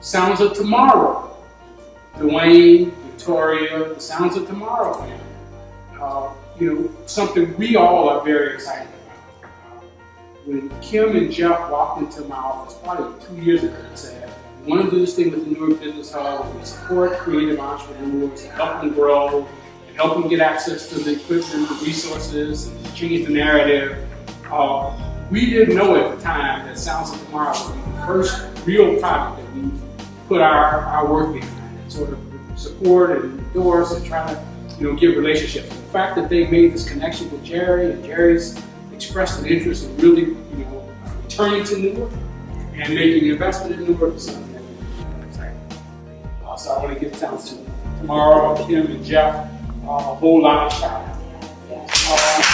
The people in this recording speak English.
Sounds of Tomorrow, Dwayne, Victoria, the Sounds of Tomorrow family. Something we all are very excited about. When Kim and Jeff walked into my office probably 2 years ago and said, we want to do this thing with the Newark Business Hub, we support creative entrepreneurs and help them grow, and help them get access to the equipment, the resources, and change the narrative. We didn't know at the time that Sounds of Tomorrow would be the first real project that we put our work behind, and sort of support and endorse and try to get relationships. The fact that they made this connection with Jerry, and Jerry's expressed an interest in really returning to Newark and making an investment in Newark is something that we're excited about. So I want to give Sounds of Tomorrow, Kim and Jeff, a whole lot of shout out.